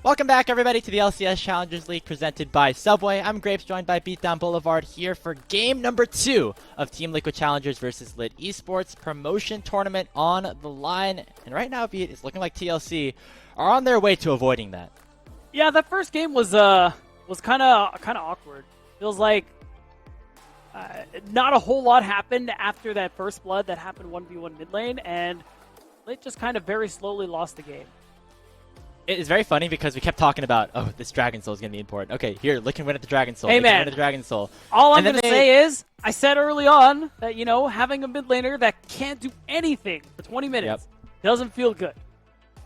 Welcome back, everybody, to the LCS Challengers League presented by Subway. I'm Grapes, joined by Beatdown Boulevard here for game number 2 of Team Liquid Challengers versus LiT Esports promotion tournament on the line. And right now, Beat, it's looking like TLC are on their way to avoiding that. Yeah, that first game was kind of awkward. Feels like not a whole lot happened after that first blood that happened 1v1 mid lane, and LiT just kind of very slowly lost the game. It is very funny because we kept talking about, oh, this Dragon Soul is going to be important. Okay, here, LiT can win at the Dragon Soul. Hey, man. Can win at the Dragon Soul. All I'm going to say is, I said early on that, having a mid laner that can't do anything for 20 minutes doesn't feel good.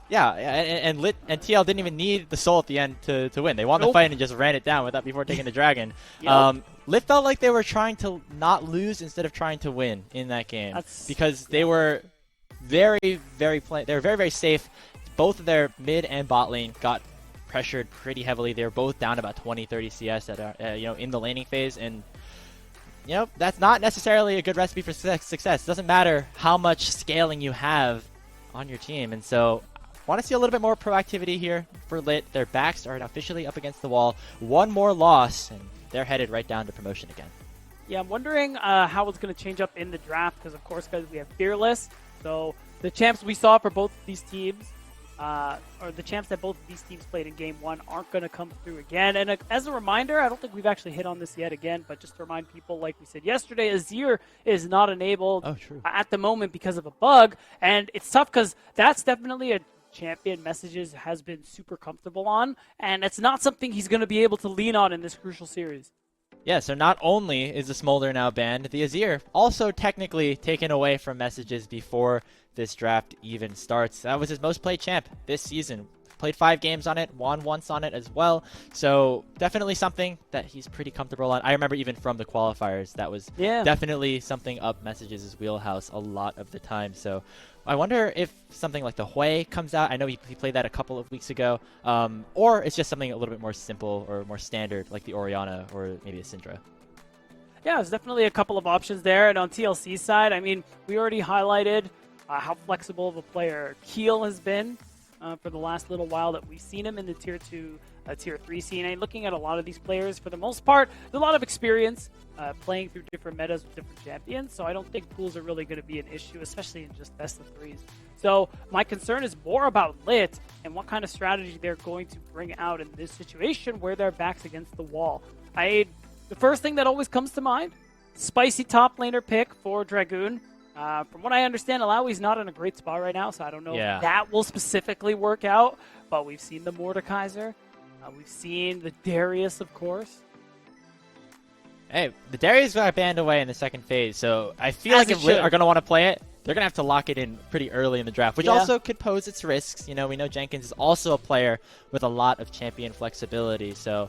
Yeah, and LiT and TL didn't even need the soul at the end to win. They won the fight and just ran it down before taking the dragon. LiT felt like they were trying to not lose instead of trying to win in that game because they were very, very safe. Both of their mid and bot lane got pressured pretty heavily. They were both down about 20-30 CS at in the laning phase, and that's not necessarily a good recipe for success. It doesn't matter how much scaling you have on your team, and so want to see a little bit more proactivity here for LiT. Their backs are officially up against the wall. One more loss, and they're headed right down to promotion again. Yeah, I'm wondering how it's going to change up in the draft because, of course, we have Fearless. So the champs we saw for both of these teams, or the champs that both of these teams played in Game 1 aren't going to come through again. And as a reminder, I don't think we've actually hit on this yet again, but just to remind people, like we said yesterday, Azir is not enabled at the moment because of a bug. And it's tough because that's definitely a champion Messages has been super comfortable on, and it's not something he's going to be able to lean on in this crucial series. Yeah, so not only is the Smolder now banned, the Azir also technically taken away from Messages before this draft even starts. That was his most played champ this season. Played 5 games on it, won once on it as well. So definitely something that he's pretty comfortable on. I remember even from the qualifiers, that was definitely something up Messages' wheelhouse a lot of the time. So I wonder if something like the Hui comes out. I know he played that a couple of weeks ago. Or it's just something a little bit more simple or more standard, like the Orianna or maybe a Syndra. Yeah, there's definitely a couple of options there. And on TLC's side, I mean, we already highlighted how flexible of a player Keel has been for the last little while that we've seen him in the Tier 2, Tier 3 scene. And looking at a lot of these players, for the most part, there's a lot of experience playing through different metas with different champions. So I don't think pools are really going to be an issue, especially in just best of 3s. So my concern is more about LiT and what kind of strategy they're going to bring out in this situation where their back's against the wall. The first thing that always comes to mind, spicy top laner pick for Dragoon. From what I understand, Alawi's not in a great spot right now, so I don't know if that will specifically work out. But we've seen the Mordekaiser. We've seen the Darius, of course. Hey, the Darius got banned away in the second phase, so I feel like if LiT are going to want to play it, they're going to have to lock it in pretty early in the draft, which also could pose its risks. We know Jenkins is also a player with a lot of champion flexibility, so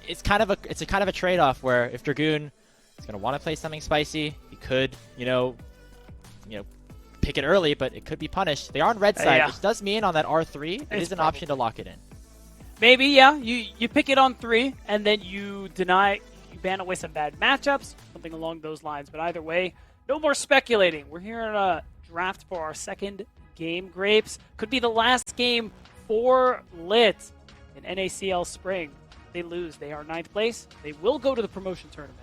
it's kind of a trade-off where if Dragoon is going to want to play something spicy, he could, pick it early, but it could be punished. They are on red side, which does mean on that R3, it is an option to lock it in. Maybe, yeah. You pick it on 3, and then you ban away some bad matchups, something along those lines. But either way, no more speculating. We're here in a draft for our second game, Grapes. Could be the last game for LiT in NACL Spring. They lose. They are 9th place. They will go to the promotion tournament.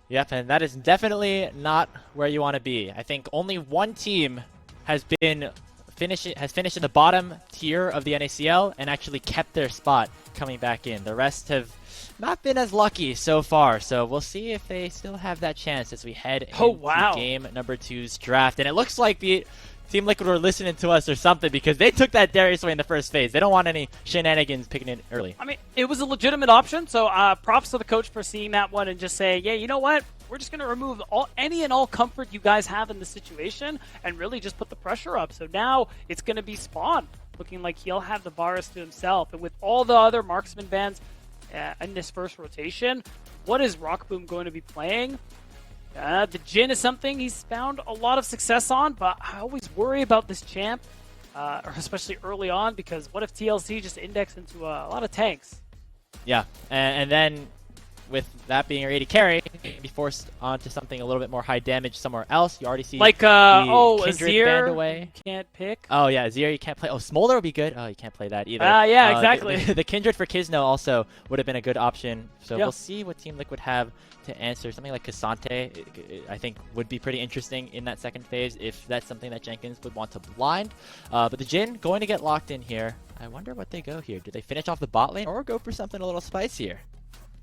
Yep, and that is definitely not where you want to be. I think only one team has finished in the bottom tier of the NACL and actually kept their spot coming back in. The rest have not been as lucky so far, so we'll see if they still have that chance as we head into game number 2's draft. And it looks like the Team Liquid were listening to us or something because they took that Darius away in the first phase. They don't want any shenanigans picking it early. I mean, it was a legitimate option, so props to the coach for seeing that one and just saying, yeah, you know what? We're just going to remove any and all comfort you guys have in the situation and really just put the pressure up. So now it's going to be Spawn looking like he'll have the Varus to himself. And with all the other marksman bans in this first rotation, what is Rockboom going to be playing? The Jhin is something he's found a lot of success on, but I always worry about this champ, especially early on, because what if TLC just index into a lot of tanks? Yeah, and then with that being your AD carry, be forced onto something a little bit more high damage somewhere else. You already see like Kindred banned Azir, away. you can't pick. Oh yeah, Azir you can't play. Oh, Smolder would be good. Oh, you can't play that either. Yeah, exactly. The Kindred for Kisno also would have been a good option. So Yeah. we'll see what Team Liquid have to answer. Something like Cassante, I think, would be pretty interesting in that second phase if that's something that Jenkins would want to blind. But the Jhin going to get locked in here. I wonder what they go here. Do they finish off the bot lane or go for something a little spicier?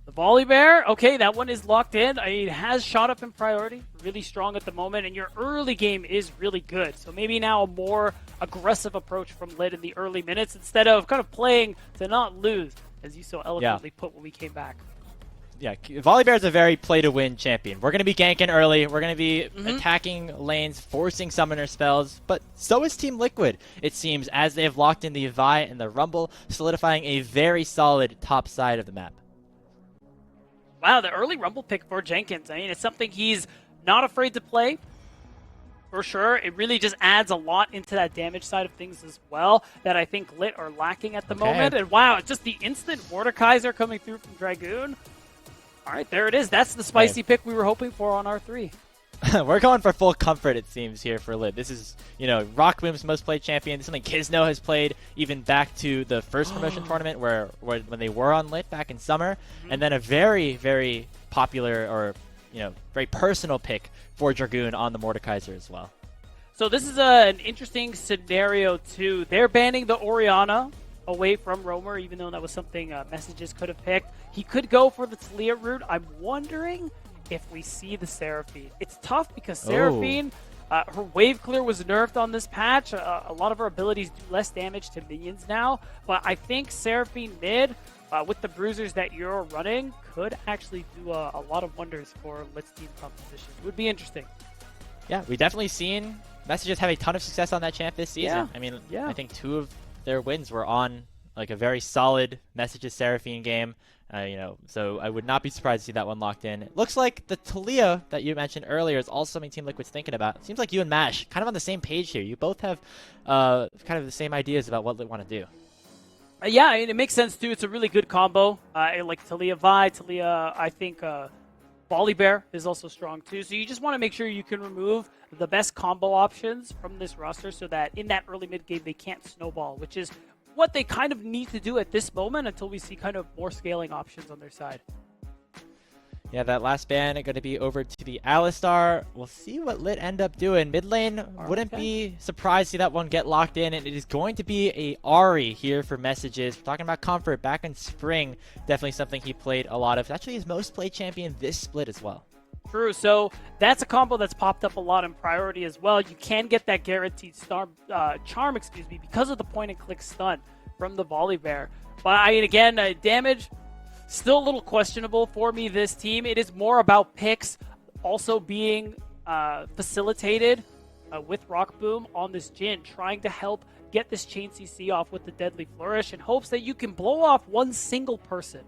The Volibear, okay, that one is locked in. It has shot up in priority, really strong at the moment, and your early game is really good. So maybe now a more aggressive approach from LiT in the early minutes instead of kind of playing to not lose, as you so eloquently put when we came back. Yeah, Volibear is a very play-to-win champion. We're going to be ganking early. We're going to be attacking lanes, forcing summoner spells, but so is Team Liquid, it seems, as they have locked in the Vi and the Rumble, solidifying a very solid top side of the map. Wow, the early Rumble pick for Jenkins. I mean, it's something he's not afraid to play, for sure. It really just adds a lot into that damage side of things as well that I think LiT are lacking at the moment. And wow, just the instant Mordekaiser coming through from Dragoon. All right, there it is. That's the spicy pick we were hoping for on R3. We're going for full comfort, it seems, here for LiT. This is, Rockboom's most played champion. This is something Kisno has played even back to the first promotion tournament when they were on LiT back in summer. And then a very, very popular or, very personal pick for Dragoon on the Mordekaiser as well. So this is an interesting scenario, too. They're banning the Orianna away from Roamer, even though that was something Messages could have picked. He could go for the Talia route. I'm wondering if we see the Seraphine. It's tough because Seraphine, her wave clear was nerfed on this patch. A lot of her abilities do less damage to minions now, but I think Seraphine mid, with the bruisers that you're running, could actually do a lot of wonders for LiT's team composition. It would be interesting. Yeah, we've definitely seen Messages have a ton of success on that champ this season. Yeah. I mean, Yeah. I think 2 of their wins were on like a very solid Messages Seraphine game. So I would not be surprised to see that one locked in. It looks like the Talia that you mentioned earlier is also something Team Liquid's thinking about. It seems like you and Mash kind of on the same page here. You both have kind of the same ideas about what they want to do. Yeah, and it makes sense too. It's a really good combo. Like Talia Vi, Talia, I think Volibear is also strong too. So you just want to make sure you can remove the best combo options from this roster so that in that early mid game they can't snowball, which is what they kind of need to do at this moment until we see kind of more scaling options on their side. Yeah, that last ban going to be over to the Alistar. We'll see what LiT end up doing. Mid lane, wouldn't be surprised to see that one get locked in, and it is going to be a Ahri here for Messages. We're talking about Comfort back in spring. Definitely something he played a lot of. It's actually his most played champion this split as well. True, so that's a combo that's popped up a lot in priority as well. You can get that guaranteed charm, because of the point-and-click stun from the Volibear. But I mean, again, damage, still a little questionable for me, this team. It is more about picks also being facilitated with Rockboom on this Jhin, trying to help get this chain CC off with the Deadly Flourish in hopes that you can blow off one single person.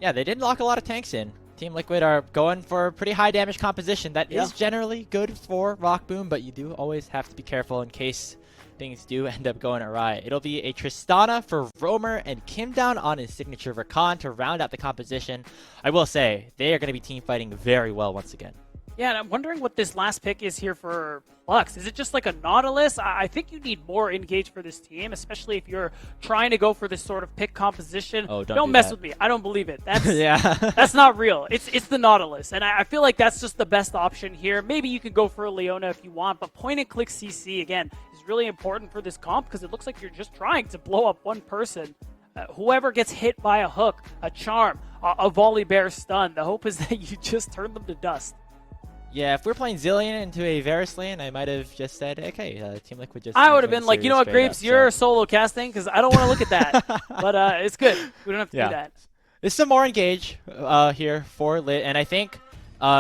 Yeah, they didn't lock a lot of tanks in. Team Liquid are going for pretty high damage composition. That is generally good for Rockboom, but you do always have to be careful in case things do end up going awry. It'll be a Tristana for Roamer and Kim down on his signature Rakan to round out the composition. I will say, they are going to be team fighting very well once again. Yeah, and I'm wondering what this last pick is here for Lux. Is it just like a Nautilus? I think you need more engage for this team, especially if you're trying to go for this sort of pick composition. Oh, don't mess with me. I don't believe it. That's yeah. That's not real. It's the Nautilus, and I feel like that's just the best option here. Maybe you could go for a Leona if you want, but point-and-click CC, again, is really important for this comp because it looks like you're just trying to blow up one person. Whoever gets hit by a hook, a charm, a Volibear stun, the hope is that you just turn them to dust. Yeah, if we're playing Zillion into a Varus lane, I might have just said, okay, Team Liquid just... I would have been like, you know what, Grapes, you're solo casting, because I don't want to look at that. But it's good. We don't have to do that. There's some more engage here for LiT, and I think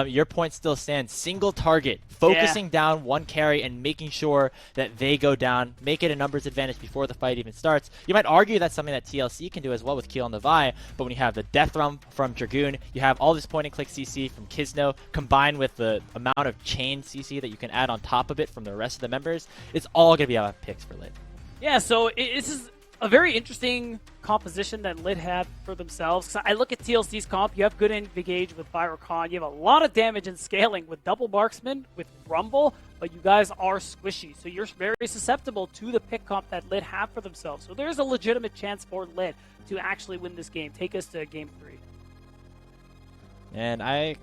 your point still stands. Single target, focusing down one carry and making sure that they go down, make it a numbers advantage before the fight even starts. You might argue that's something that TLC can do as well with Keel on the Vi, but when you have the Death Rum from Dragoon, you have all this point-and-click CC from Kisno, combined with the amount of chain CC that you can add on top of it from the rest of the members, it's all going to be out of picks for LiT. Yeah, so this is a very interesting composition that LiT had for themselves. 'Cause I look at TLC's comp, you have good engage with Virocon, you have a lot of damage and scaling with Double Marksman, with Rumble, but you guys are squishy, so you're very susceptible to the pick comp that LiT have for themselves. So there's a legitimate chance for LiT to actually win this game, take us to game 3. And I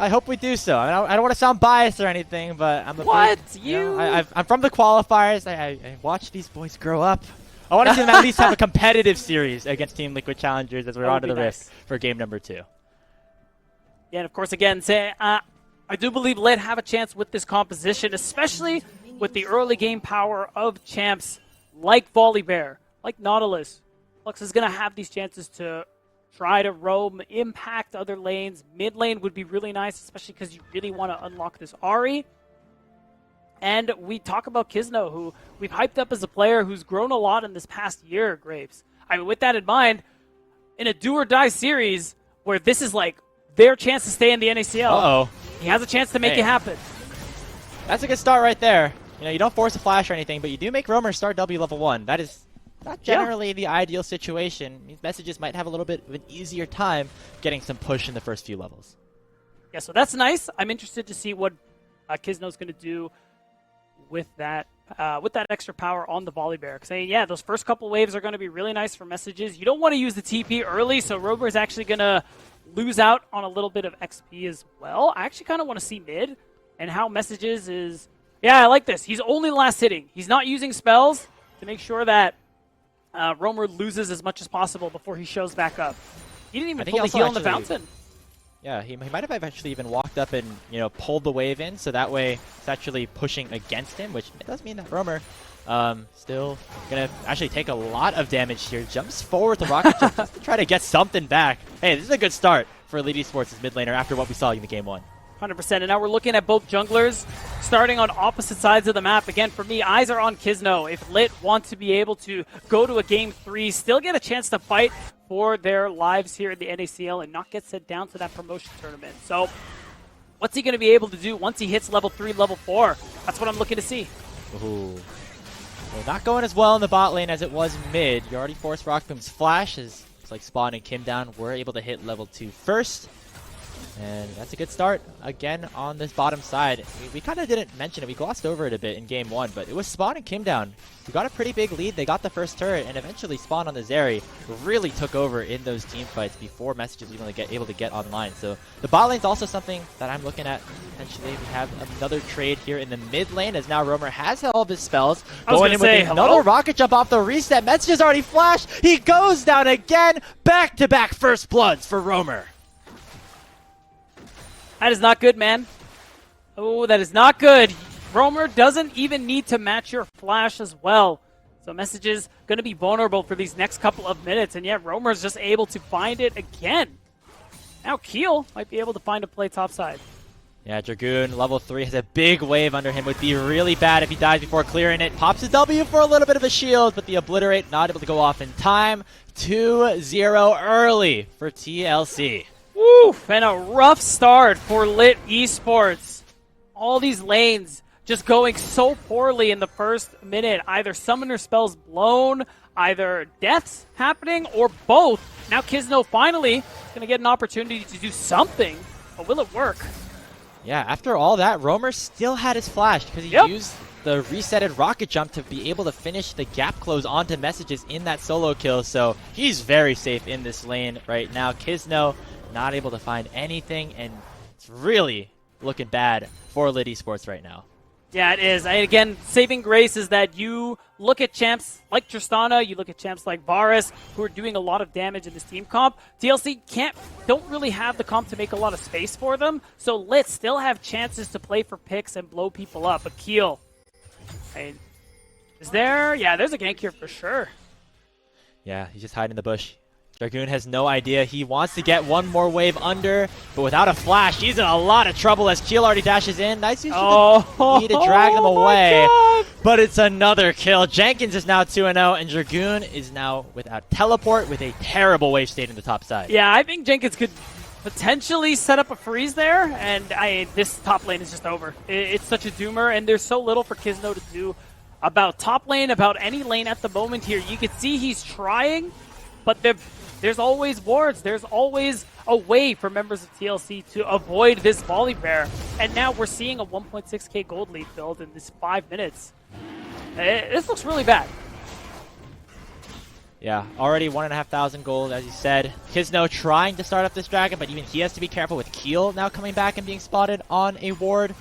hope we do so. I don't want to sound biased or anything, but I'm I'm from the qualifiers. I watched these boys grow up. I want to see them at least have a competitive series against Team Liquid Challengers as we're onto the Rift for game number 2. Yeah, and of course, again, I do believe LiT have a chance with this composition, especially with the early game power of champs like Volibear, like Nautilus. Flux is going to have these chances to try to roam, impact other lanes. Mid lane would be really nice, especially because you really want to unlock this Ahri. And we talk about Kizno, who we've hyped up as a player who's grown a lot in this past year, Grapes. I mean, with that in mind, in a do-or-die series where this is like their chance to stay in the NACL, he has a chance to make it happen. That's a good start right there. You don't force a flash or anything, but you do make Roamer start W level 1. That is not generally the ideal situation. These messages might have a little bit of an easier time getting some push in the first few levels. Yeah, so that's nice. I'm interested to see what Kizno's going to do with that extra power on the Volibear. Saying, yeah, those first couple waves are going to be really nice for messages. You don't want to use the TP early, so Rover is actually going to lose out on a little bit of XP as well. I actually kind of want to see mid and how messages is... Yeah, I like this. He's only last hitting. He's not using spells to make sure that Romer loses as much as possible before he shows back up. He didn't even fully heal in the fountain. Yeah, he might have actually even walked up and, pulled the wave in, so that way it's actually pushing against him, which does mean that Romer still going to actually take a lot of damage here. Jumps forward with the rocket jump just to try to get something back. Hey, this is a good start for LiT Esports' mid laner after what we saw in the game 1. 100%, and now we're looking at both junglers starting on opposite sides of the map. Again, for me, eyes are on Kizno. If LiT want to be able to go to a game 3, still get a chance to fight for their lives here in the NACL and not get sent down to that promotion tournament. So what's he going to be able to do once he hits level 3, level 4? That's what I'm looking to see. Ooh. Well, not going as well in the bot lane as it was mid. You already forced Rockboom's flash as it's like Spawn and Kim down. We're able to hit level 2 first. And that's a good start again on this bottom side. We kind of didn't mention it. We glossed over it a bit in game 1, but it was Spawn and Kim down who got a pretty big lead. They got the first turret, and eventually Spawn on the Zeri really took over in those team fights before messages even able to get online. So the bot lane's also something that I'm looking at potentially. We have another trade here in the mid lane as now Romer has all of his spells. Going in with another rocket jump off the reset. Messages already flashed. He goes down again. Back-to-back first bloods for Romer. That is not good, man. Oh, that is not good. Romer doesn't even need to match your flash as well. So messages going to be vulnerable for these next couple of minutes. And yet Romer's just able to find it again. Now Keel might be able to find a play topside. Yeah, Dragoon, level 3, has a big wave under him. Would be really bad if he dies before clearing it. Pops a W for a little bit of a shield, but the Obliterate not able to go off in time. 2-0 early for TLC. Woo! And a rough start for LiT Esports. All these lanes just going so poorly in the first minute. Either summoner spells blown, either deaths happening, or both. Now Kizno finally is going to get an opportunity to do something, but will it work? Yeah, after all that, Romer still had his flash because he used the resetted rocket jump to be able to finish the gap close onto messages in that solo kill. So he's very safe in this lane right now. Kizno not able to find anything, and it's really looking bad for LiT Esports right now. Yeah, it is. Again, saving grace is that you look at champs like Tristana, you look at champs like Varus, who are doing a lot of damage in this team comp. TLC don't really have the comp to make a lot of space for them, so LiT still have chances to play for picks and blow people up. But Keel, is there? Yeah, there's a gank here for sure. Yeah, he's just hiding in the bush. Dragoon has no idea. He wants to get one more wave under, but without a flash, he's in a lot of trouble as Keel already dashes in. Nice use to need to drag them away, but it's another kill. Jenkins is now 2-0, and Dragoon is now without teleport with a terrible wave state in the top side. Yeah, I think Jenkins could potentially set up a freeze there, and this top lane is just over. It's such a doomer, and there's so little for Kizno to do about top lane, about any lane at the moment here. You can see he's trying, but there's always wards. There's always a way for members of TLC to avoid this volley bear. And now we're seeing a 1.6k gold lead build in this 5 minutes. This looks really bad. Yeah, already 1,500 gold, as you said. Kisno trying to start up this dragon, but even he has to be careful with Keel now coming back and being spotted on a ward.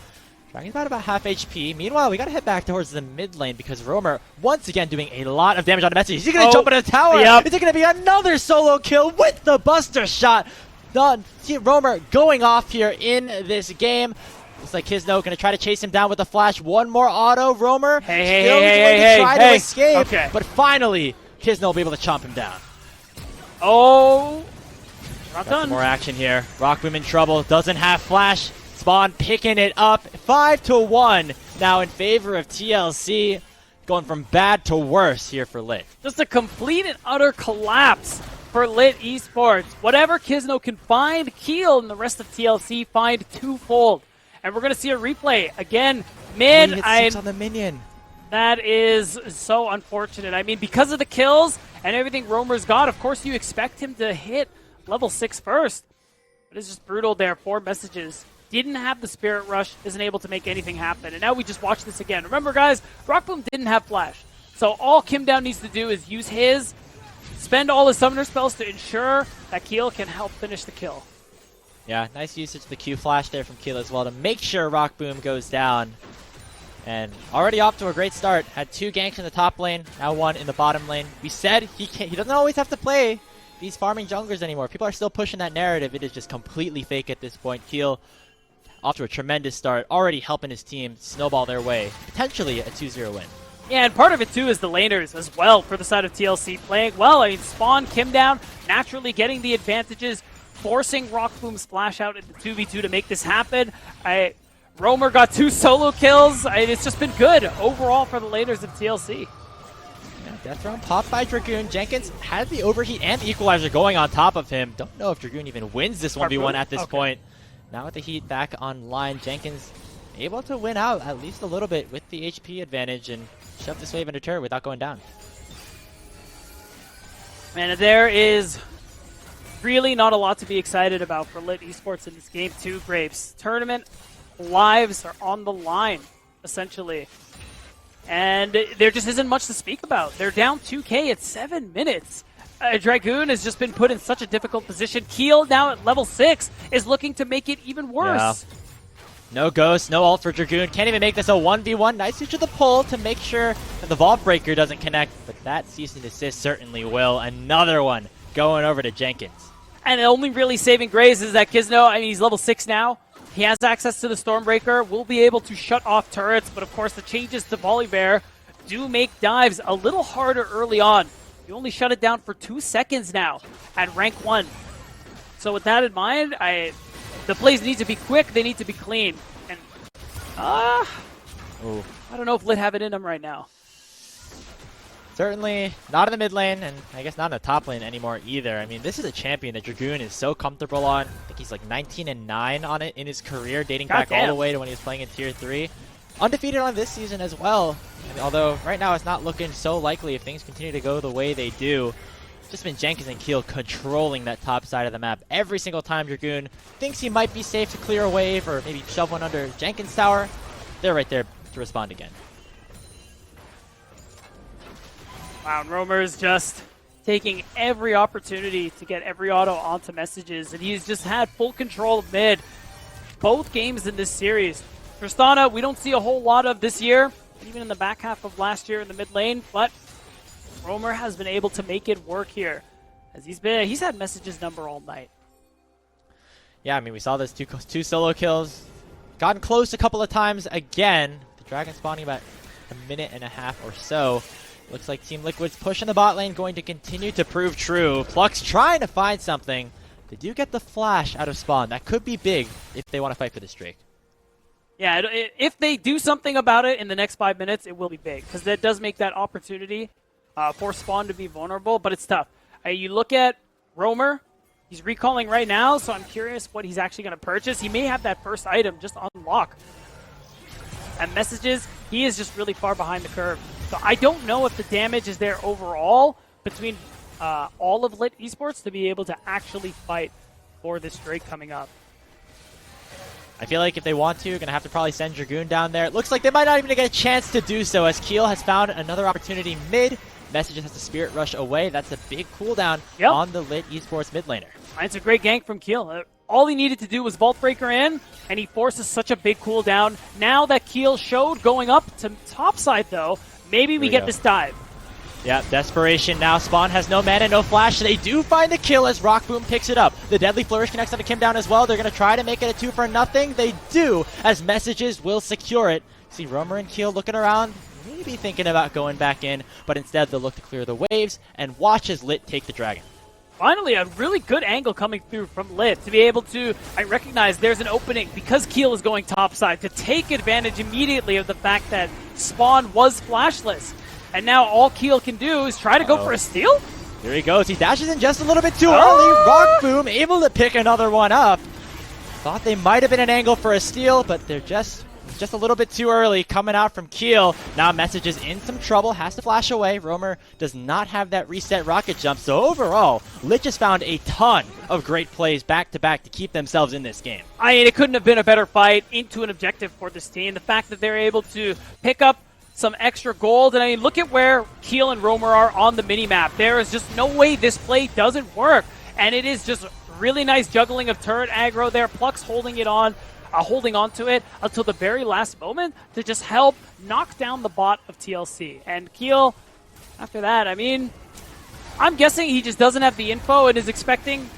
Dragon's about half HP. Meanwhile, we gotta head back towards the mid lane because Romer, once again, doing a lot of damage on the message. Is he gonna jump into the tower? Yep. Is it gonna be another solo kill with the Buster shot? Done. Romer going off here in this game. Looks like Kisno gonna try to chase him down with the flash. One more auto. Romer still going to try to escape, okay. But finally, Kisno will be able to chomp him down. Oh, not Got done. some more action here. Rockboom in trouble. Doesn't have flash. Spawn picking it up. 5-1 now in favor of TLC. Going from bad to worse here for LiT. Just a complete and utter collapse for LiT Esports. Whatever Kisno can find, Keel and the rest of TLC find twofold. And we're going to see a replay. Again, mid. He hit 6 on the minion. That is so unfortunate. I mean, because of the kills and everything Romer's got, of course you expect him to hit level 6 first. But it's just brutal there. 4 messages. Didn't have the Spirit Rush, isn't able to make anything happen. And now we just watch this again. Remember, guys, Rockboom didn't have flash. So all Kim Down needs to do is use his, spend all his summoner spells to ensure that Keel can help finish the kill. Yeah, nice usage of the Q flash there from Keel as well to make sure Rockboom goes down. And already off to a great start. Had 2 ganks in the top lane, now 1 in the bottom lane. We said he doesn't always have to play these farming junglers anymore. People are still pushing that narrative. It is just completely fake at this point. Keel off to a tremendous start, already helping his team snowball their way. Potentially a 2-0 win. Yeah, and part of it too is the laners as well for the side of TLC playing well. I mean, Spawn, Kim Down, naturally getting the advantages, forcing Rockboom's flash out into 2v2 to make this happen. Romer got 2 solo kills. It's just been good overall for the laners of TLC. Yeah, Death Drone popped by Dragoon. Jenkins had the overheat and the equalizer going on top of him. Don't know if Dragoon even wins this 1v1 at this point. Now with the heat back online, Jenkins able to win out at least a little bit with the HP advantage and shove this wave into turret without going down. And there is really not a lot to be excited about for LiT Esports in this game too, Grapes. Tournament lives are on the line, essentially. And there just isn't much to speak about. They're down 2k at 7 minutes. Dragoon has just been put in such a difficult position. Keel, now at level 6, is looking to make it even worse. Yeah. No ghost, no ult for Dragoon. Can't even make this a 1v1. Nice use of the pull to make sure that the Vault Breaker doesn't connect, but that cease and desist certainly will. Another one going over to Jenkins. And the only really saving grace is that Kisno, I mean, he's level 6 now. He has access to the Stormbreaker, will be able to shut off turrets, but of course the changes to Volibear do make dives a little harder early on. You only shut it down for 2 seconds now at rank 1. So with that in mind, the plays need to be quick, they need to be clean. And I don't know if LiT have it in them right now. Certainly not in the mid lane, and I guess not in the top lane anymore either. I mean, this is a champion that Dragoon is so comfortable on. I think he's like 19-9 on it in his career, dating back all the way to when he was playing in Tier 3. Undefeated on this season as well. I mean, although right now it's not looking so likely if things continue to go the way they do. It's just been Jenkins and Keel controlling that top side of the map. Every single time Dragoon thinks he might be safe to clear a wave or maybe shove one under Jenkins' tower, they're right there to respond again. Wow, and Romer's just taking every opportunity to get every auto onto messages, and he's just had full control of mid both games in this series. Tristana, we don't see a whole lot of this year, even in the back half of last year in the mid lane, but Romer has been able to make it work here, as he's had messages number all night. Yeah, I mean, we saw those two solo kills. Gotten close a couple of times again. The Dragon spawning about a minute and a half or so. Looks like Team Liquid's pushing the bot lane, going to continue to prove true. Pluck's trying to find something. They do get the flash out of spawn. That could be big if they want to fight for this Drake. Yeah, if they do something about it in the next 5 minutes, it will be big, because that does make that opportunity for Spawn to be vulnerable, but it's tough. You look at Romer, he's recalling right now, so I'm curious what he's actually going to purchase. He may have that first item just unlock. And Messages, he is just really far behind the curve. So I don't know if the damage is there overall between all of LiT Esports to be able to actually fight for this Drake coming up. I feel like if they want to, you're going to have to probably send Dragoon down there. It looks like they might not even get a chance to do so as Keel has found another opportunity mid. Messages has to Spirit Rush away. That's a big cooldown on the LiT Esports mid laner. It's a great gank from Keel. All he needed to do was Vault Breaker in, and he forces such a big cooldown. Now that Keel showed going up to topside, though, maybe we get this dive. Yeah, desperation now. Spawn has no mana, no flash. They do find the kill as Rock Boom picks it up. The Deadly Flourish connects on to Kim down as well. They're going to try to make it a 2 for nothing. They do, as Messages will secure it. See Roamer and Keel looking around, maybe thinking about going back in, but instead they'll look to clear the waves and watch as LiT take the Dragon. Finally, a really good angle coming through from LiT to be able to, I recognize there's an opening because Keel is going topside to take advantage immediately of the fact that Spawn was flashless. And now all Keel can do is try to go for a steal? Here he goes. He dashes in just a little bit too early. Rock Boom able to pick another one up. Thought they might have been an angle for a steal, but they're just a little bit too early coming out from Keel. Now Messages in some trouble, has to flash away. Roamer does not have that reset rocket jump. So overall, LiT just found a ton of great plays back-to-back to keep themselves in this game. I mean, it couldn't have been a better fight into an objective for this team. The fact that they're able to pick up some extra gold. And I mean, look at where Keel and Roamer are on the minimap. There is just no way this play doesn't work. And it is just really nice juggling of turret aggro there. Pluck's holding it on, holding on to it until the very last moment to just help knock down the bot of TLC. And Keel, after that, I mean, I'm guessing he just doesn't have the info and is expecting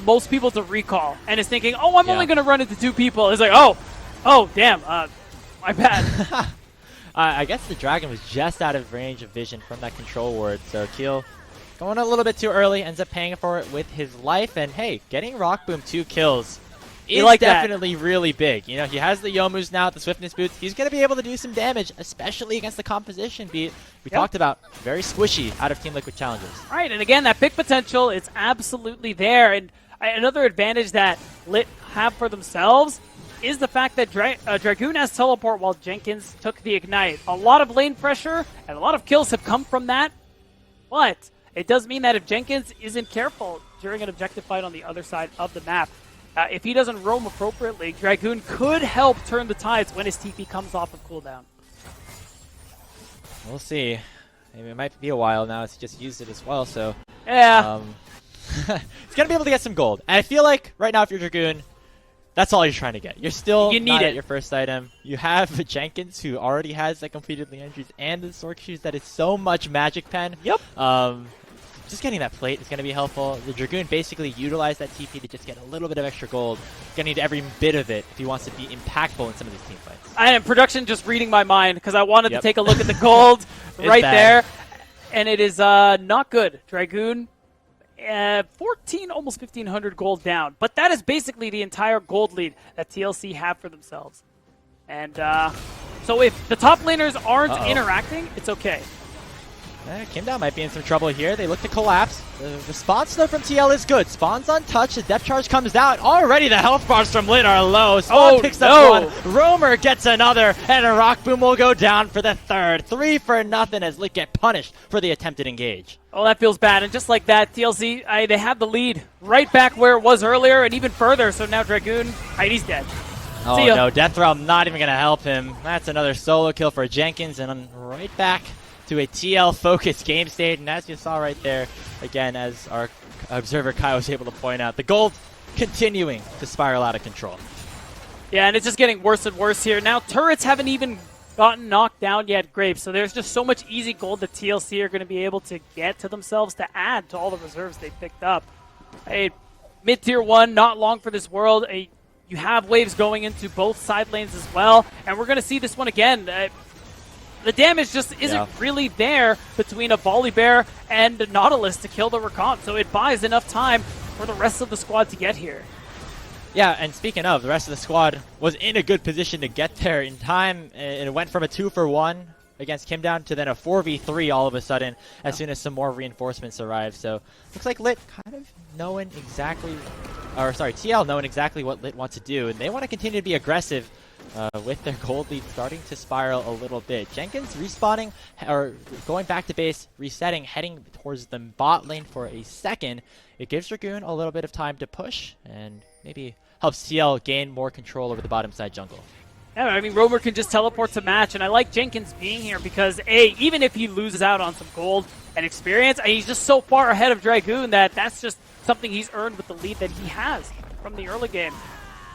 most people to recall. And is thinking, oh, I'm only going to run into 2 people. It's like, oh, damn, my bad. I guess the Dragon was just out of range of vision from that control ward, so Keel going a little bit too early, ends up paying for it with his life, and hey, getting Rock Boom 2 kills is definitely really big. You know, he has the Youmu's now, the Swiftness boots. He's going to be able to do some damage, especially against the composition beat we talked about. Very squishy out of Team Liquid Challengers. Right, and again, that pick potential, it's absolutely there, and another advantage that LiT have for themselves is the fact that Dragoon has teleport while Jenkins took the ignite. A lot of lane pressure and a lot of kills have come from that, but it does mean that if Jenkins isn't careful during an objective fight on the other side of the map, if he doesn't roam appropriately, Dragoon could help turn the tides when his TP comes off of cooldown. We'll see. Maybe it might be a while now as he just used it as well, so yeah. He's going to be able to get some gold. And I feel like right now if you're Dragoon, that's all you're trying to get. You're still not at your first item. You have Jenkins, who already has that completed Leandries and the Sork Shoes that is so much Magic Pen. Yep. Just getting that plate is going to be helpful. The Dragoon basically utilized that TP to just get a little bit of extra gold. He's going to need every bit of it if he wants to be impactful in some of these team fights. I am production just reading my mind because I wanted to take a look at the gold right there. And it is not good. Dragoon, 14, almost 1,500 gold down. But that is basically the entire gold lead that TLC have for themselves. And so if the top laners aren't interacting, it's okay. Kimdown might be in some trouble here. They look to collapse. The response, though, from TL is good. Spawn's untouched. The depth charge comes out. Already the health bars from LiT are low. Spawn picks up one. Roamer gets another. And a Rock Boom will go down for the third. 3 for nothing as LiT get punished for the attempted engage. Oh, that feels bad. And just like that, TLC, they have the lead right back where it was earlier and even further. So now Dragoon, he's dead. Oh, no. Death Realm not even going to help him. That's another solo kill for Jenkins. And right back to a TL-focused game state, and as you saw right there, again, as our observer Kai was able to point out, the gold continuing to spiral out of control. Yeah, and it's just getting worse and worse here. Now, turrets haven't even gotten knocked down yet, Grapes, so there's just so much easy gold that TLC are going to be able to get to themselves to add to all the reserves they picked up. Hey, mid-tier 1, not long for this world. You have waves going into both side lanes as well, and we're going to see this one again. The damage just isn't really there between a Volibear and a Nautilus to kill the Rakan, so it buys enough time for the rest of the squad to get here. Yeah, and speaking of, the rest of the squad was in a good position to get there in time. It went from a 2-for-1 against Kimdown to then a 4v3 all of a sudden as soon as some more reinforcements arrived. So looks like LiT kind of knowing exactly, or sorry, TL knowing exactly what LiT wants to do, and they want to continue to be aggressive with their gold lead starting to spiral a little bit. Jenkins respawning, or going back to base, resetting, heading towards the bot lane for a second. It gives Dragoon a little bit of time to push and maybe helps TL gain more control over the bottom side jungle. Yeah, I mean, Romer can just teleport to match, and I like Jenkins being here because, A, even if he loses out on some gold and experience, he's just so far ahead of Dragoon that that's just something he's earned with the lead that he has from the early game.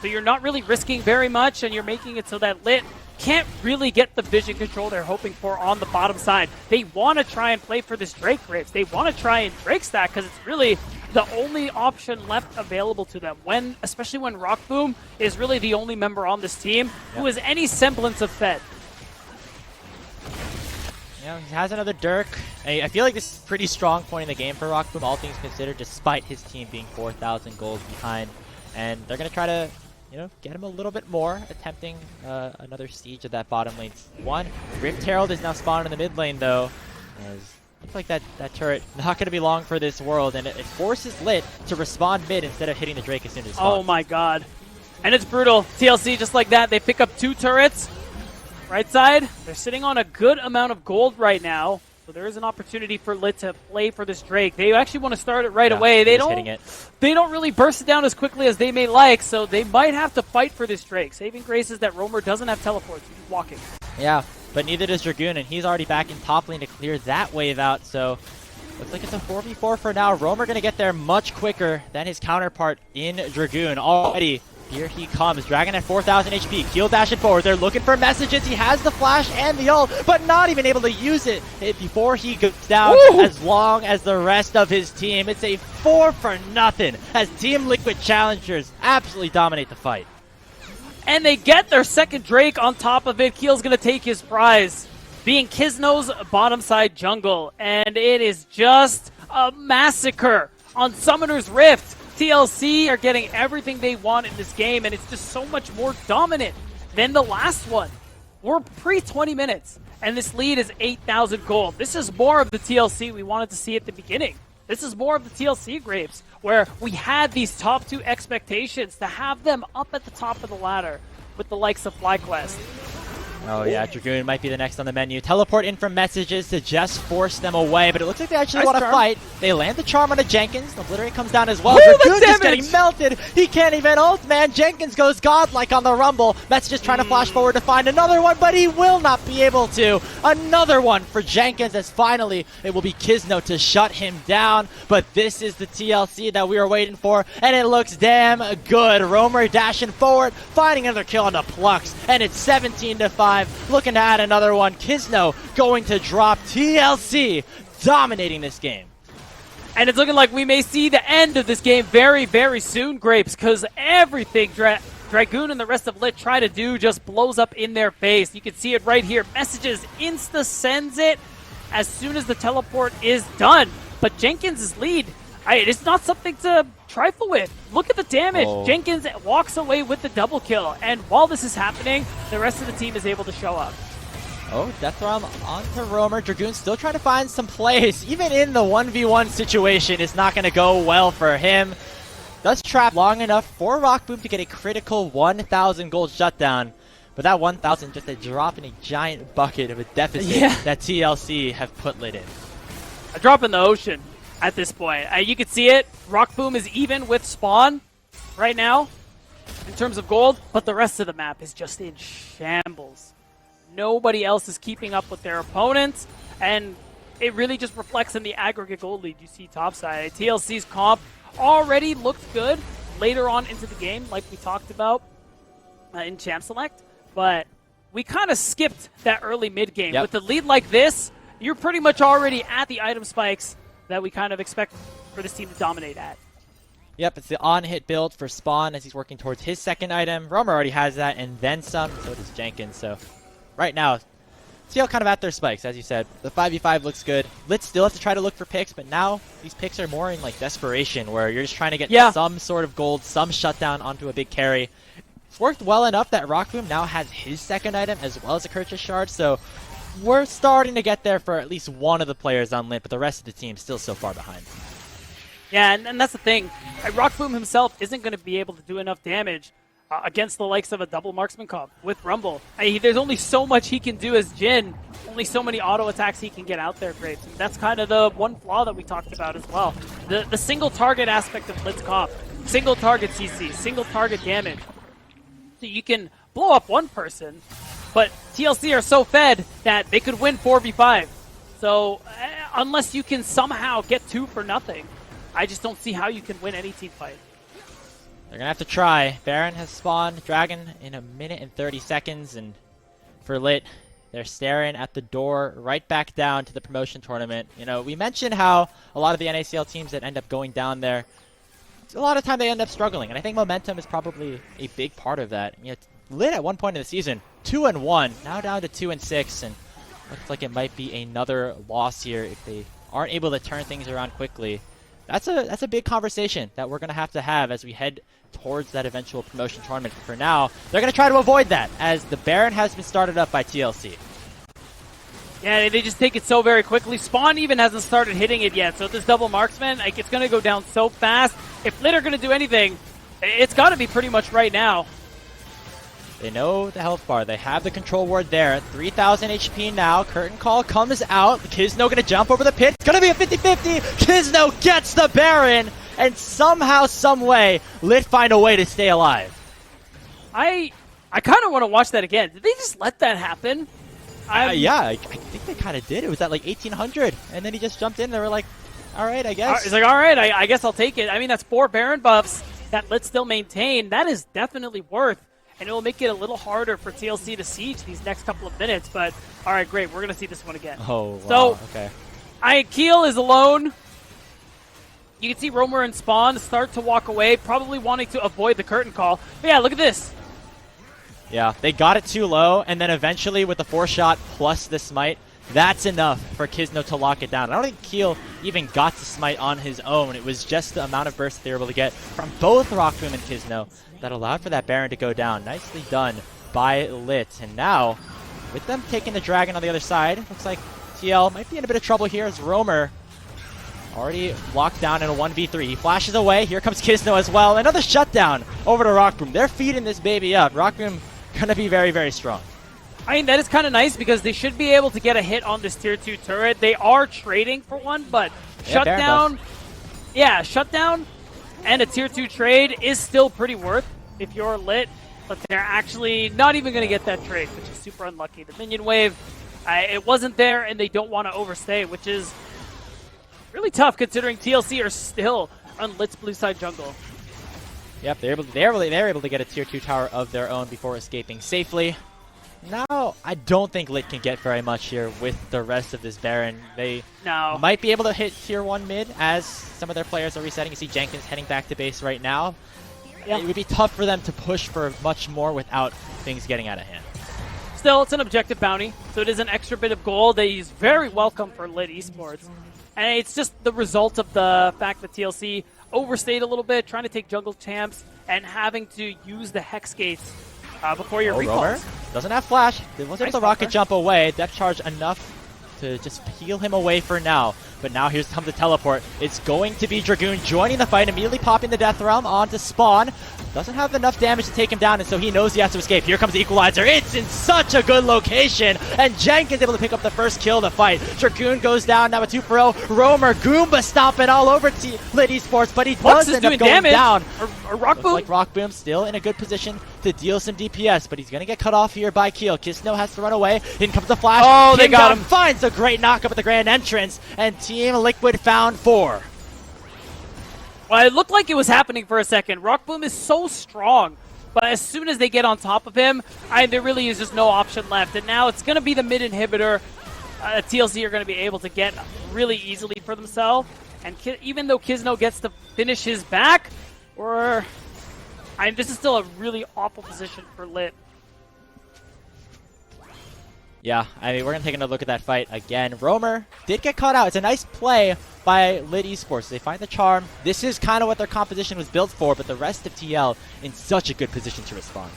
So you're not really risking very much, and you're making it so that LiT can't really get the vision control they're hoping for on the bottom side. They want to try and play for this Drake Graves. They want to try and Drake stack because it's really the only option left available to them, especially when Rockboom is really the only member on this team who has any semblance of Fed. Yeah, he has another Dirk. I feel like this is a pretty strong point in the game for Rockboom, all things considered, despite his team being 4,000 gold behind. And they're going to try to, get him a little bit more, attempting another siege of that bottom lane. One, Rift Herald is now spawned in the mid lane, though. Looks like that turret not going to be long for this world, and it forces LiT to respond mid instead of hitting the Drake as soon as it spawns. Oh my god. And it's brutal. TLC just like that. They pick up 2 turrets. Right side, they're sitting on a good amount of gold right now. So there is an opportunity for LiT to play for this Drake. They actually want to start it right away. They don't really burst it down as quickly as they may like, so they might have to fight for this Drake. Saving grace is that Romer doesn't have teleports. He's walking. Yeah. But neither does Dragoon, and he's already back in top lane to clear that wave out, so looks like it's a 4v4 for now. Romer going to get there much quicker than his counterpart in Dragoon. Already, here he comes. Dragon at 4,000 HP, Keel dashing forward. They're looking for messages. He has the flash and the ult, but not even able to use it before he goes down. As long as the rest of his team. It's a 4-0 as Team Liquid Challengers absolutely dominate the fight. And they get their second Drake on top of it. Keel's going to take his prize, being Kisno's bottom side jungle. And it is just a massacre on Summoner's Rift. TLC are getting everything they want in this game, and it's just so much more dominant than the last one. We're pre-20 minutes, and this lead is 8,000 gold. This is more of the TLC we wanted to see at the beginning. This is more of the TLC Graves, where we had these top 2 expectations to have them up at the top of the ladder with the likes of FlyQuest. Oh yeah, Dragoon might be the next on the menu. Teleport in from messages to just force them away, but it looks like they actually want to fight. They land the charm on a Jenkins. The Obliterate comes down as well. Dragoon just getting melted. He can't even ult, man. Jenkins goes godlike on the Rumble. Messages trying to flash forward to find another one, but he will not be able to. Another one for Jenkins, as finally it will be Kisno to shut him down. But this is the TLC that we were waiting for, and it looks damn good. Romer dashing forward, finding another kill on the Plux, and it's 17-5. Looking to add another one. Kisno going to drop. TLC dominating this game. And it's looking like we may see the end of this game very, very soon, Grapes, because everything Dragoon and the rest of LiT try to do just blows up in their face. You can see it right here. Messages insta sends it as soon as the teleport is done. But Jenkins' lead, it's not something to trifle with. Look at the damage. Jenkins walks away with the double kill. And while this is happening, the rest of the team is able to show up. Death Realm onto Romer. Dragoon still trying to find some plays. Even in the 1v1 situation, it's not going to go well for him. Does trap long enough for Rockboom to get a critical 1,000 gold shutdown. But that 1,000 just a drop in a giant bucket of a deficit that TLC have put LiT in. A drop in the ocean at this point. You can see it. Rockboom is even with Spawn right now in terms of gold, but the rest of the map is just in shambles. Nobody else is keeping up with their opponents, and it really just reflects in the aggregate gold lead you see topside. TLC's comp already looked good later on into the game, like we talked about in Champ Select, but we kind of skipped that early mid game. With a lead like this, you're pretty much already at the item spikes that we kind of expect for this team to dominate at. Yep, it's the on-hit build for Spawn as he's working towards his second item. Romer already has that, and then some, so does Jenkins. So right now, TL kind of at their spikes, as you said. The 5v5 looks good. LiT still have to try to look for picks, but now these picks are more in like desperation, where you're just trying to get some sort of gold, some shutdown onto a big carry. It's worked well enough that Rockboom now has his second item as well as a Curtis Shard, so we're starting to get there for at least one of the players on LiT, but the rest of the team still so far behind. Yeah, and that's the thing. Rockboom himself isn't going to be able to do enough damage against the likes of a double marksman comp with Rumble. There's only so much he can do as Jhin, only so many auto attacks he can get out there, Grapes. And that's kind of the one flaw that we talked about as well. The single target aspect of LiT's comp. Single target CC, single target damage. So you can blow up one person, but TLC are so fed that they could win 4v5. So unless you can somehow get 2 for nothing, I just don't see how you can win any team fight. They're going to have to try. Baron has spawned Dragon in 1 minute and 30 seconds, and for LiT, they're staring at the door right back down to the promotion tournament. You know, we mentioned how a lot of the NACL teams that end up going down there, a lot of time they end up struggling, and I think momentum is probably a big part of that. You know, LiT at one point in the season, 2-1, now down to 2-6, and looks like it might be another loss here if they aren't able to turn things around quickly. That's a big conversation that we're going to have as we head towards that eventual promotion tournament. For now, they're going to try to avoid that as the Baron has been started up by TLC. Yeah, they just take it so very quickly. Spawn even hasn't started hitting it yet, so this double marksman, like, it's going to go down so fast. If LiT are going to do anything, it's got to be pretty much right now. They know the health bar. They have the control ward there. 3,000 HP now. Curtain call comes out. Kizno going to jump over the pit. It's going to be a 50-50. Kizno gets the Baron. And somehow, some way, LiT find a way to stay alive. I kind of want to watch that again. Did they just let that happen? Yeah, I think they kind of did. It was at like 1,800. And then he just jumped in. They were like, all right, I guess. It's like, all right, I guess I'll take it. I mean, that's 4 Baron buffs that LiT still maintain. That is definitely worth. And it will make it a little harder for TLC to siege these next couple of minutes. But, all right, great. We're going to see this one again. Oh, wow. So, okay. Keel is alone. You can see Roamer and Spawn start to walk away, probably wanting to avoid the curtain call. But, yeah, look at this. Yeah, they got it too low, and then eventually with the 4-shot plus the smite, that's enough for Kizno to lock it down. I don't think Keel even got to smite on his own. It was just the amount of burst they were able to get from both Rockboom and Kizno that allowed for that Baron to go down. Nicely done by LiT. And now, with them taking the Dragon on the other side, looks like TL might be in a bit of trouble here as Roamer already locked down in a 1v3. He flashes away. Here comes Kizno as well. Another shutdown over to Rockboom. They're feeding this baby up. Rockboom going to be very, very strong. I mean, that is kind of nice because they should be able to get a hit on this tier 2 turret. They are trading for one, but shutdown and a tier 2 trade is still pretty worth if you're LiT, but they're actually not even going to get that trade, which is super unlucky. The minion wave, it wasn't there, and they don't want to overstay, which is really tough considering TLC are still on LiT's blue side jungle. Yep, they're able to get a tier 2 tower of their own before escaping safely. Now, I don't think LiT can get very much here with the rest of this Baron. They might be able to hit tier 1 mid as some of their players are resetting. You see Jenkins heading back to base right now. Yeah. It would be tough for them to push for much more without things getting out of hand. Still, it's an objective bounty, so it is an extra bit of gold that is very welcome for LiT Esports. And it's just the result of the fact that TLC overstayed a little bit, trying to take jungle champs and having to use the Hex Gates before your recalls. Doesn't have flash. They wasn't able to rocket jump away. Depth charge enough to just peel him away for now. But now here's comes the teleport. It's going to be Dragoon joining the fight, immediately popping the Death Realm onto Spawn. Doesn't have enough damage to take him down, and so he knows he has to escape. Here comes the Equalizer. It's in such a good location, and Jenkins able to pick up the first kill of the fight. Dragoon goes down, now a 2-for-0. Roamer, Goomba stomping all over LiT Esports, but he does end up going down. Or Rockboom? Looks like Rockboom still in a good position to deal some DPS, but he's going to get cut off here by Keel. Kizno has to run away. In comes the flash. Oh, they got him. Finds a great knock up at the grand entrance, and Team Liquid found 4. Well, it looked like it was happening for a second. Rockboom is so strong, but as soon as they get on top of him, there really is just no option left. And now it's going to be the mid inhibitor TLC are going to be able to get really easily for themselves. And even though Kizno gets to finish his back, this is still a really awful position for LiT. Yeah, I mean, we're going to take another look at that fight again. Roamer did get caught out. It's a nice play by LiT Esports. They find the charm. This is kind of what their composition was built for, but the rest of TL in such a good position to respond.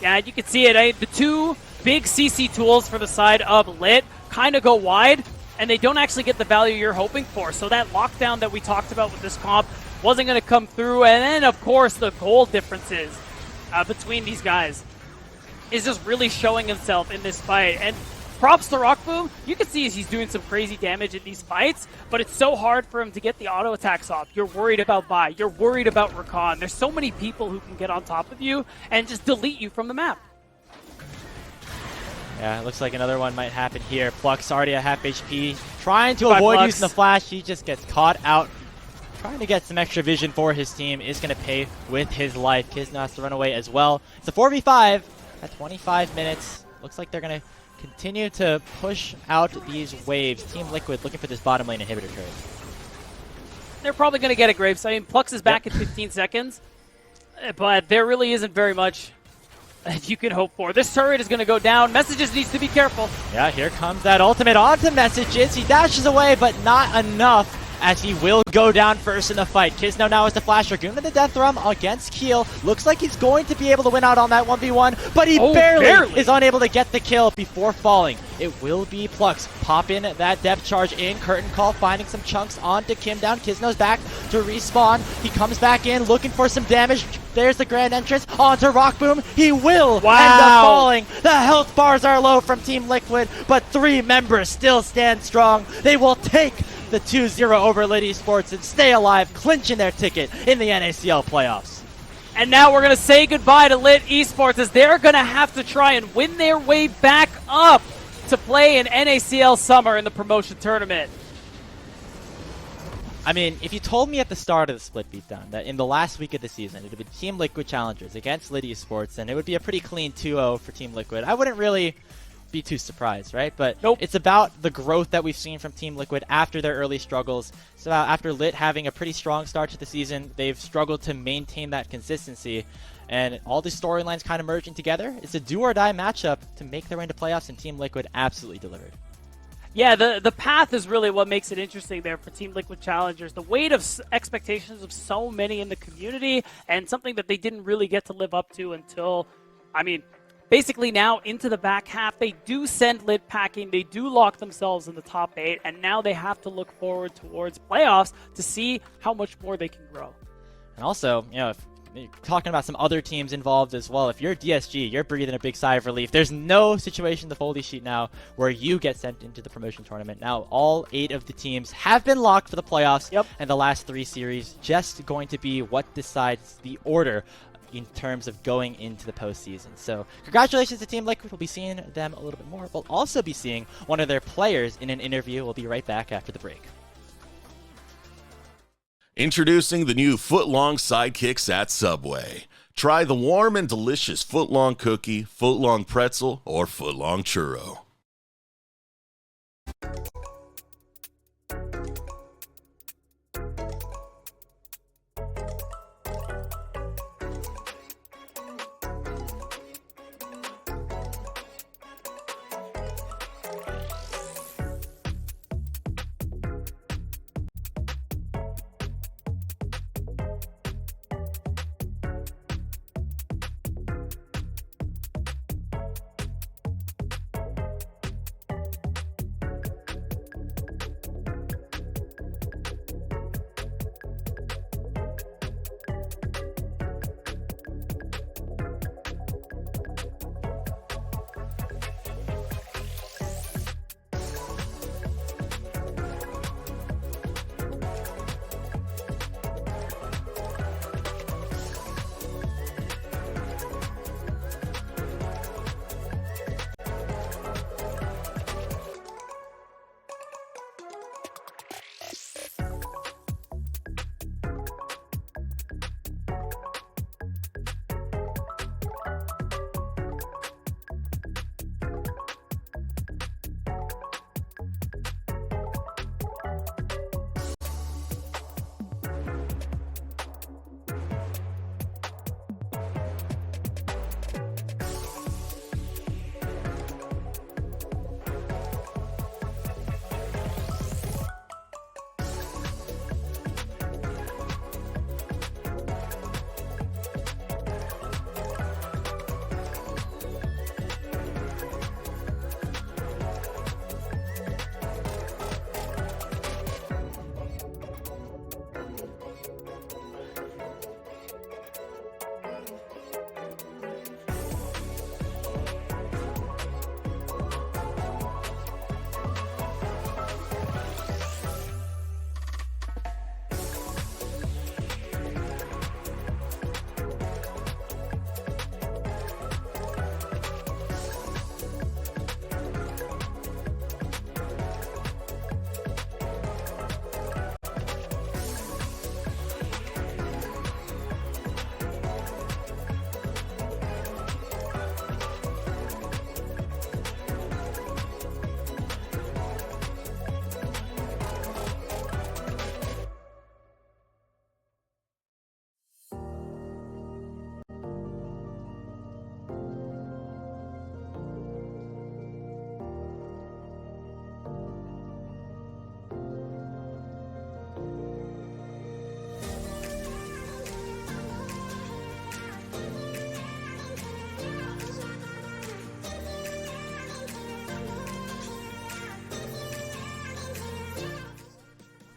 Yeah, you can see it. The two big CC tools for the side of LiT kind of go wide, and they don't actually get the value you're hoping for. So that lockdown that we talked about with this comp wasn't going to come through. And then, of course, the goal differences. between these guys is just really showing himself in this fight. And props to Rockboom. You can see he's doing some crazy damage in these fights, but it's so hard for him to get the auto attacks off. You're worried about Vi. You're worried about Rakan. There's so many people who can get on top of you and just delete you from the map. Yeah, it looks like another one might happen here. Pluck's already at half HP, trying to Goodbye, avoid Plux. using the flash. He just gets caught out. Trying to get some extra vision for his team is going to pay with his life. Kizna has to run away as well. It's a 4v5 at 25 minutes. Looks like they're going to continue to push out these waves. Team Liquid looking for this bottom lane inhibitor trade. They're probably going to get a Graves. I mean, Plux is back in 15 seconds, but there really isn't very much that you can hope for. This turret is going to go down. Messages needs to be careful. Yeah, here comes that ultimate onto Messages. He dashes away, but not enough, as he will go down first in the fight. Kizno now has the flash. Dragoon with the Death Drum against Keel. Looks like he's going to be able to win out on that 1v1, but he barely is unable to get the kill before falling. It will be Plux popping that depth charge in. Curtain Call finding some chunks onto Kim down. Kizno's back to respawn. He comes back in looking for some damage. There's the grand entrance onto Rockboom. He will end up falling. The health bars are low from Team Liquid, but 3 members still stand strong. They will take the 2-0 over LiT Esports and stay alive, clinching their ticket in the NACL playoffs. And now we're going to say goodbye to LiT Esports, as they're going to have to try and win their way back up to play in NACL Summer in the promotion tournament. I mean, if you told me at the start of the split beatdown that in the last week of the season it would be Team Liquid Challengers against LiT Esports and it would be a pretty clean 2-0 for Team Liquid, I wouldn't really be too surprised, right? But It's about the growth that we've seen from Team Liquid after their early struggles. So after LiT having a pretty strong start to the season, they've struggled to maintain that consistency. And all these storylines kind of merging together. It's a do-or-die matchup to make their way into playoffs, and Team Liquid absolutely delivered. Yeah, the path is really what makes it interesting there for Team Liquid Challengers. The weight of expectations of so many in the community, and something that they didn't really get to live up to until, I mean, basically now into the back half. They do send LiT packing, they do lock themselves in the top 8, and now they have to look forward towards playoffs to see how much more they can grow. And also, you know, if you're talking about some other teams involved as well. If you're DSG, you're breathing a big sigh of relief. There's no situation in the Foldy sheet now where you get sent into the promotion tournament. Now, all 8 of the teams have been locked for the playoffs, and the last 3 series just going to be what decides the order in terms of going into the postseason. So, congratulations to Team Liquid. We'll be seeing them a little bit more. We'll also be seeing one of their players in an interview. We'll be right back after the break. Introducing the new Footlong Sidekicks at Subway. Try the warm and delicious Footlong Cookie, Footlong Pretzel, or Footlong Churro.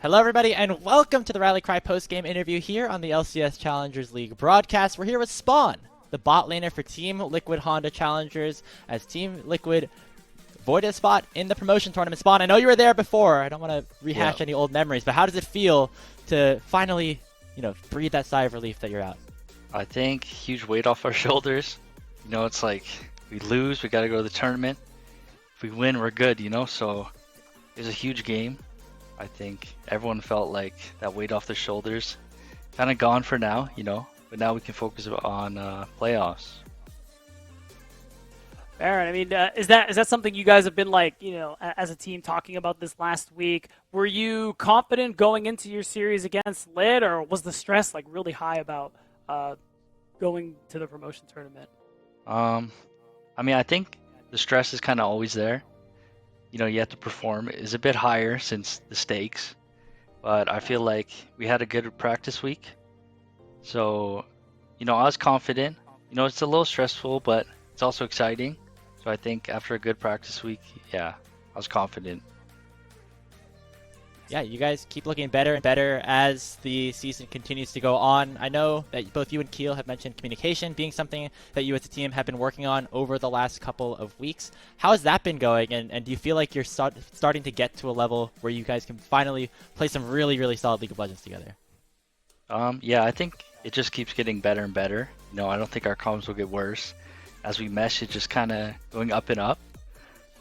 Hello, everybody, and welcome to the Rally Cry post-game interview here on the LCS Challengers League broadcast. We're here with Spawn, the bot laner for Team Liquid Honda Challengers, as Team Liquid voided a spot in the promotion tournament. Spawn, I know you were there before. I don't want to rehash any old memories, but how does it feel to finally, breathe that sigh of relief that you're out? I think huge weight off our shoulders. It's like we lose, we got to go to the tournament. If we win, we're good, so it was a huge game. I think everyone felt like that weight off their shoulders kind of gone for now, but now we can focus on playoffs. Baron, I mean, is that something you guys have been like, as a team talking about this last week? Were you confident going into your series against LiT, or was the stress like really high about going to the promotion tournament? I mean, I think the stress is kind of always there. You have to perform. It's a bit higher since the stakes, but I feel like we had a good practice week. So, I was confident. It's a little stressful, but it's also exciting. So I think after a good practice week, I was confident. Yeah, you guys keep looking better and better as the season continues to go on. I know that both you and Keel have mentioned communication being something that you as a team have been working on over the last couple of weeks. How has that been going, and do you feel like you're starting to get to a level where you guys can finally play some really, really solid League of Legends together? Yeah, I think it just keeps getting better and better. I don't think our comms will get worse. As we mesh, it's just kind of going up and up.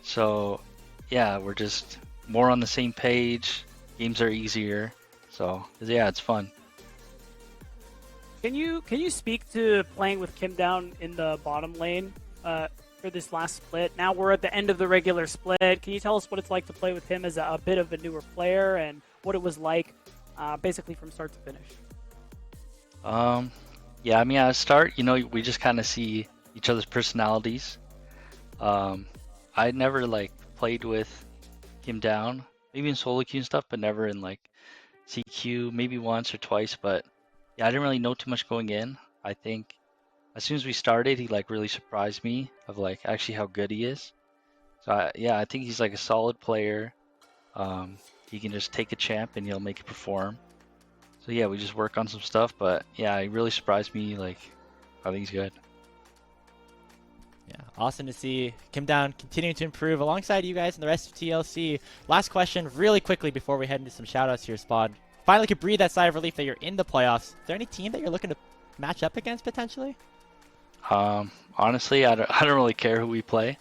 So, yeah, we're just more on the same page. Games are easier, so yeah, it's fun. Can you speak to playing with Kim down in the bottom lane for this last split? Now we're at the end of the regular split. Can you tell us what it's like to play with him as a bit of a newer player, and what it was like basically from start to finish? Yeah, I mean, at the start, we just kind of see each other's personalities. I never played with Kim down. Maybe in solo queue and stuff, but never in CQ, maybe once or twice. But yeah, I didn't really know too much going in. I think as soon as we started, he really surprised me of actually how good he is. So I think he's a solid player. He can just take a champ and he'll make it perform. So yeah, we just work on some stuff, but yeah, he really surprised me. I think he's good. Yeah, awesome to see Kim Down continuing to improve alongside you guys and the rest of TLC. Last question, really quickly before we head into some shoutouts here, Spawn. Finally could breathe that sigh of relief that you're in the playoffs. Is there any team that you're looking to match up against potentially? Honestly, I don't really care who we play.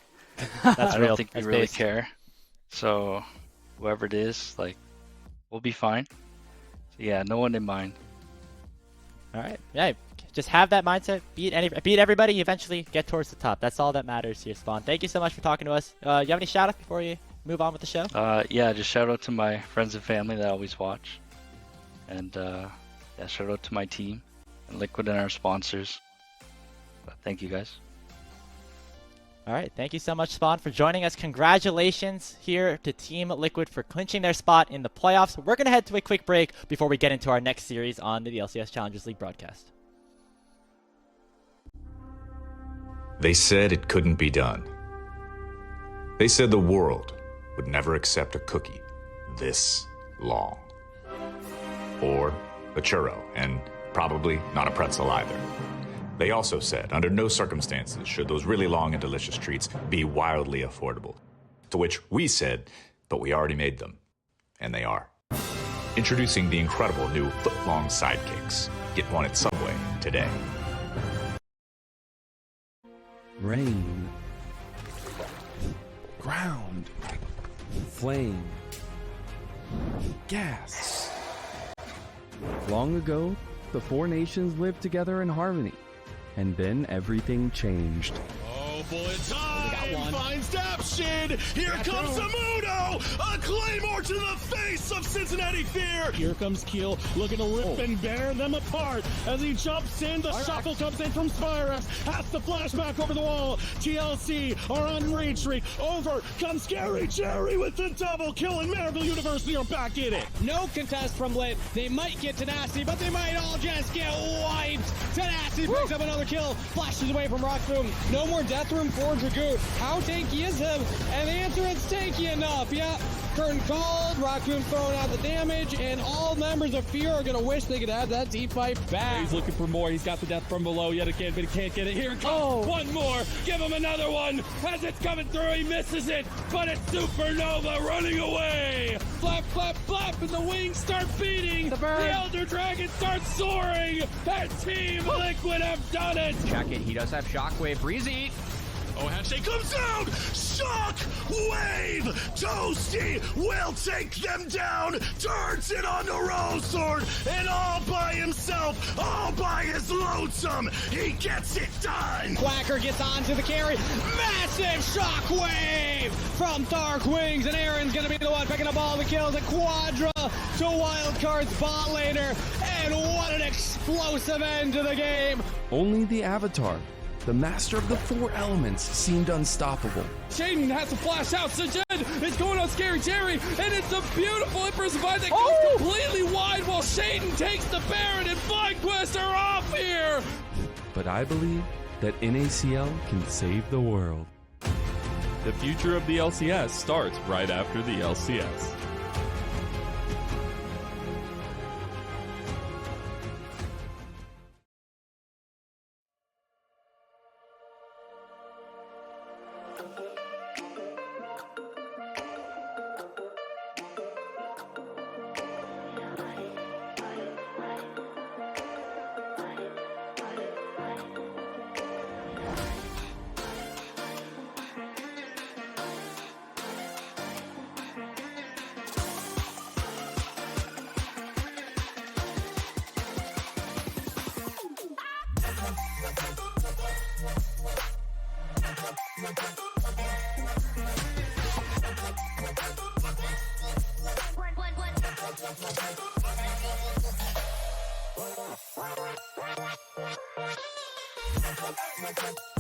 That's I real. don't think we That's really based. care. So whoever it is, we'll be fine. So yeah, no one in mind. All right. Yeah, just have that mindset. Beat everybody. Eventually get towards the top. That's all that matters here, Spawn. Thank you so much for talking to us. You have any shout outs before you move on with the show? Yeah, just shout out to my friends and family that always watch, and shout out to my team and Liquid and our sponsors. Thank you guys. All right. Thank you so much, Spawn, for joining us. Congratulations here to Team Liquid for clinching their spot in the playoffs. We're going to head to a quick break before we get into our next series on the LCS Challengers League broadcast. They said it couldn't be done. They said the world would never accept a cookie this long. Or a churro, and probably not a pretzel either. They also said, under no circumstances should those really long and delicious treats be wildly affordable. To which we said, but we already made them. And they are. Introducing the incredible new foot-long sidekicks. Get one at Subway today. Rain, Ground, flame, gas. long ago, the four nations lived together in harmony. And then everything changed. Oh boy, time finds Dapshin. Here comes Zamudo. A claymore to the face of Cincinnati Fear. Here comes Keel looking to rip and bear them apart. As he jumps in, the shuffle comes in from Spyrex. Has to flash back over the wall. TLC are on retreat. Over comes Scary Jerry with the double kill, and Maryville University are back in it. No contest from LiT. They might get Tenacity, but they might all just get wiped. Tenacity picks up another kill, flashes away from Rock Boom. No more Death Room for Dragoon. How tanky is him? And the answer is tanky enough. Yeah, Curtain called, Raccoon throwing out the damage, and all members of Fear are going to wish they could have that team fight back. He's looking for more. He's got the death from below yet again, but he can't get it. Here it comes. One more. Give him another one. As it's coming through, he misses it, but it's Supernova running away. Flap, flap, flap, and the wings start beating. The Elder Dragon starts soaring. And Team Liquid have done it. Check it. He does have Shockwave. Breezy. Oh, Hashtag comes down! Shock Wave! Toasty will take them down! Turns it on the Rose Sword! And all by himself, all by his lonesome, he gets it done! Quacker gets onto the carry. Massive shockwave from Dark Wings, and Aaron's going to be the one picking up all the kills. A Quadra to Wildcard's bot laner, and what an explosive end to the game! Only the Avatar, the master of the 4 elements, seemed unstoppable. Shaden has to flash out. Sajed is going on Scary Jerry, and it's a beautiful Empress Divine that goes completely wide while Shaden takes the Baron, and FlyQuest are off here! But I believe that NACL can save the world. The future of the LCS starts right after the LCS. What?